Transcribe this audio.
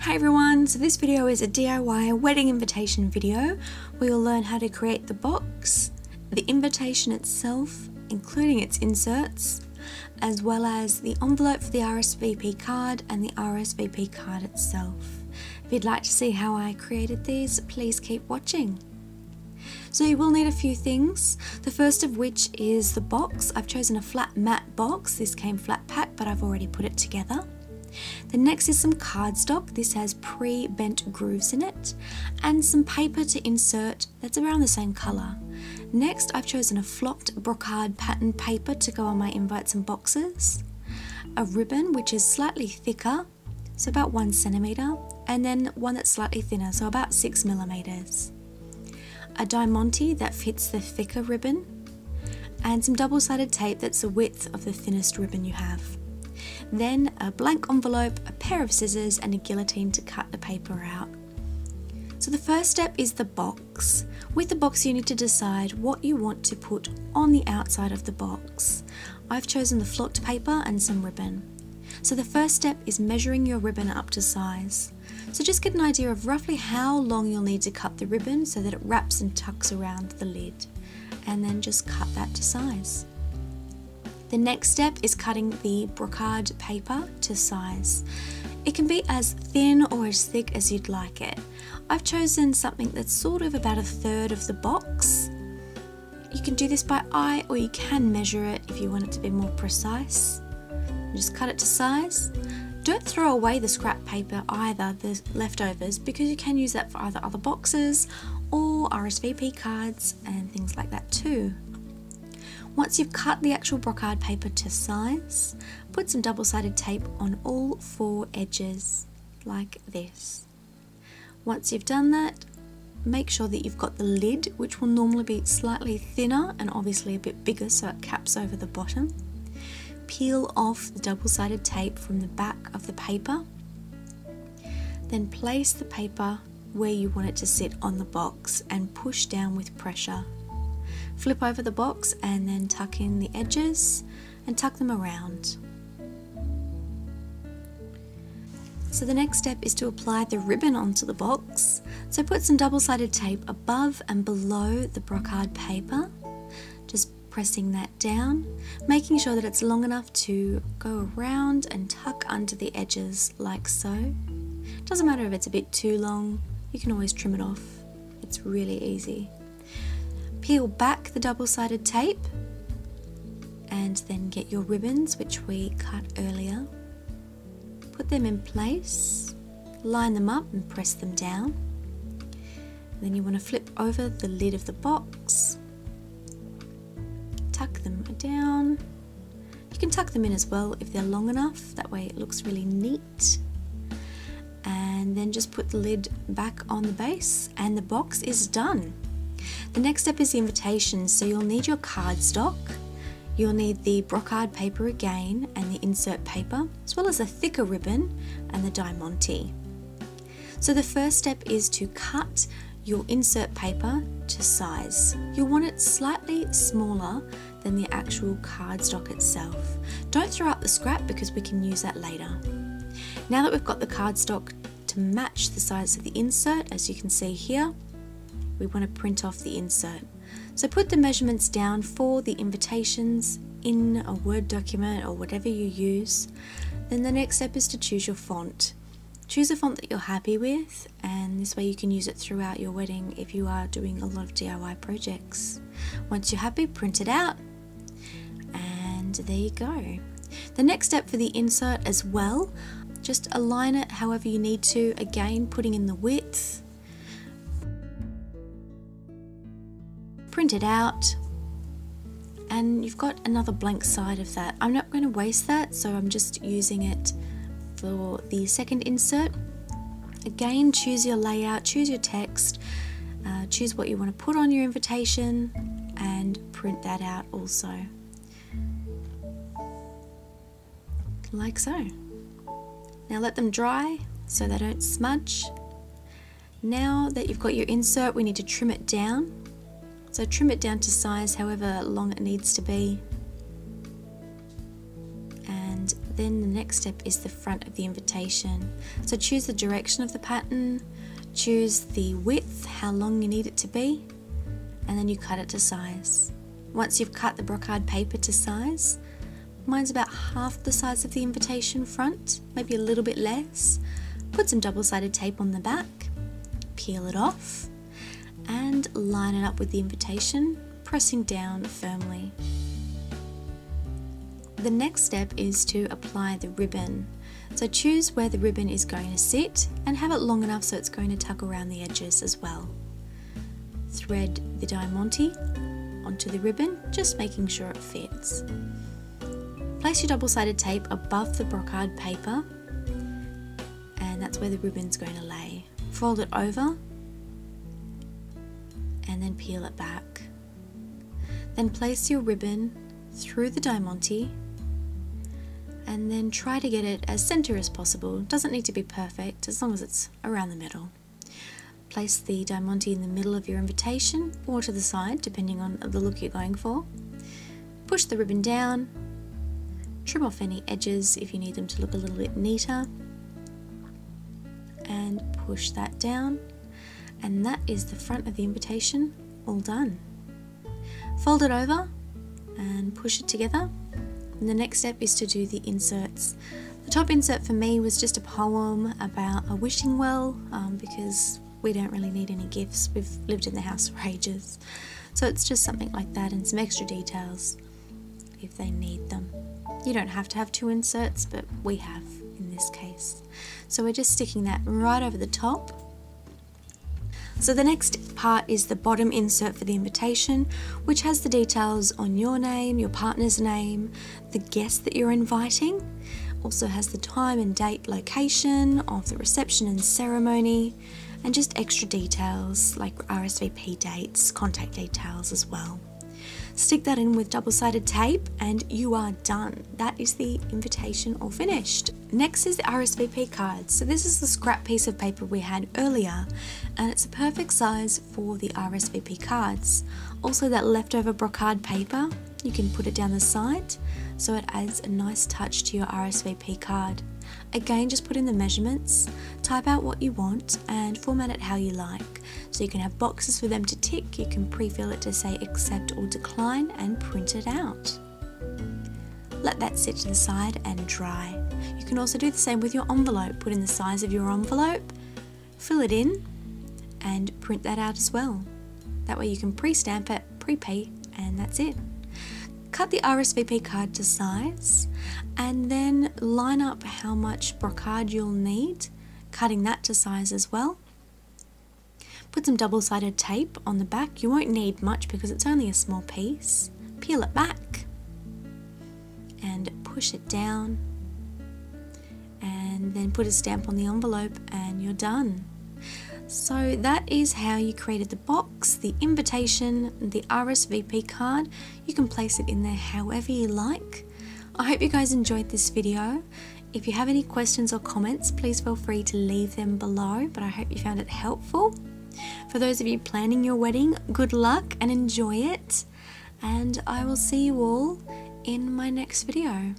Hi everyone, so this video is a DIY wedding invitation video where you'll learn how to create the box, the invitation itself, including its inserts, as well as the envelope for the RSVP card and the RSVP card itself. If you'd like to see how I created these, please keep watching. So you will need a few things, the first of which is the box. I've chosen a flat matte box. This came flat pack, but I've already put it together. The next is some cardstock. This has pre-bent grooves in it, and some paper to insert that's around the same colour. Next, I've chosen a flocked brocade pattern paper to go on my invites and boxes, a ribbon which is slightly thicker, so about 1 centimetre, and then one that's slightly thinner, so about 6 millimetres. A diamante that fits the thicker ribbon, and some double-sided tape that's the width of the thinnest ribbon you have. Then a blank envelope, a pair of scissors and a guillotine to cut the paper out. So the first step is the box. With the box you need to decide what you want to put on the outside of the box. I've chosen the flocked paper and some ribbon. So the first step is measuring your ribbon up to size. So just get an idea of roughly how long you'll need to cut the ribbon so that it wraps and tucks around the lid, and then just cut that to size. The next step is cutting the brocade paper to size. It can be as thin or as thick as you'd like it. I've chosen something that's sort of about 1/3 of the box. You can do this by eye or you can measure it if you want it to be more precise. Just cut it to size. Don't throw away the scrap paper either, the leftovers, because you can use that for either other boxes or RSVP cards and things like that too. Once you've cut the actual brocade paper to size, put some double-sided tape on all 4 edges, like this. Once you've done that, make sure that you've got the lid, which will normally be slightly thinner and obviously a bit bigger so it caps over the bottom. Peel off the double-sided tape from the back of the paper. Then place the paper where you want it to sit on the box and push down with pressure. Flip over the box and then tuck in the edges and tuck them around. So the next step is to apply the ribbon onto the box. So put some double-sided tape above and below the brocade paper, just pressing that down, making sure that it's long enough to go around and tuck under the edges like so. Doesn't matter if it's a bit too long, you can always trim it off. It's really easy. Peel back the double-sided tape and then get your ribbons, which we cut earlier. Put them in place, line them up and press them down. Then you want to flip over the lid of the box, tuck them down. You can tuck them in as well if they're long enough, that way it looks really neat. And then just put the lid back on the base and the box is done. The next step is the invitation, so you'll need your cardstock, you'll need the brocade paper again and the insert paper, as well as a thicker ribbon and the diamante. So the first step is to cut your insert paper to size. You'll want it slightly smaller than the actual cardstock itself. Don't throw out the scrap because we can use that later. Now that we've got the cardstock to match the size of the insert, as you can see here, we want to print off the insert. So put the measurements down for the invitations in a Word document or whatever you use. Then the next step is to choose your font. Choose a font that you're happy with, and this way you can use it throughout your wedding if you are doing a lot of DIY projects. Once you're happy, print it out, and there you go. The next step for the insert as well, just align it however you need to, again putting in the width. Print it out and you've got another blank side of that. I'm not going to waste that, so I'm just using it for the second insert. Again, choose your layout, choose your text, choose what you want to put on your invitation and print that out also. Like so. Now let them dry so they don't smudge. Now that you've got your insert, we need to trim it down. So trim it down to size however long it needs to be. And then the next step is the front of the invitation. So choose the direction of the pattern, choose the width, how long you need it to be, and then you cut it to size. Once you've cut the brocade paper to size, mine's about half the size of the invitation front, maybe a little bit less. Put some double-sided tape on the back, peel it off, and line it up with the invitation, pressing down firmly. The next step is to apply the ribbon. So choose where the ribbon is going to sit and have it long enough so it's going to tuck around the edges as well. Thread the diamante onto the ribbon, just making sure it fits. Place your double-sided tape above the brocade paper, and that's where the ribbon's going to lay. Fold it over and then peel it back. Then place your ribbon through the diamante and then try to get it as center as possible. It doesn't need to be perfect, as long as it's around the middle. Place the diamante in the middle of your invitation or to the side, depending on the look you're going for. Push the ribbon down, trim off any edges if you need them to look a little bit neater, and push that down, and that is the front of the invitation all done. Fold it over and push it together, and the next step is to do the inserts. The top insert for me was just a poem about a wishing well, because we don't really need any gifts. We've lived in the house for ages, so it's just something like that and some extra details if they need them. You don't have to have two inserts, but we have in this case. So we're just sticking that right over the top. So the next part is the bottom insert for the invitation, which has the details on your name, your partner's name, the guest that you're inviting. Also has the time and date, location of the reception and ceremony, and just extra details like RSVP dates, contact details as well. Stick that in with double-sided tape and you are done. That is the invitation all finished. Next is the RSVP cards. So this is the scrap piece of paper we had earlier, and it's a perfect size for the RSVP cards. Also that leftover brocade paper, you can put it down the side so it adds a nice touch to your RSVP card. Again, just put in the measurements, type out what you want and format it how you like. So you can have boxes for them to tick, you can pre-fill it to say accept or decline and print it out. Let that sit to the side and dry. You can also do the same with your envelope. Put in the size of your envelope, fill it in and print that out as well. That way you can pre-stamp it, prepay, and that's it. Cut the RSVP card to size and then line up how much brocade you'll need, cutting that to size as well. Put some double-sided tape on the back. You won't need much because it's only a small piece. Peel it back and push it down, and then put a stamp on the envelope and you're done. So that is how you created the box, the invitation, the RSVP card. You can place it in there however you like. I hope you guys enjoyed this video. If you have any questions or comments, please feel free to leave them below, but I hope you found it helpful. For those of you planning your wedding, good luck and enjoy it, and I will see you all in my next video.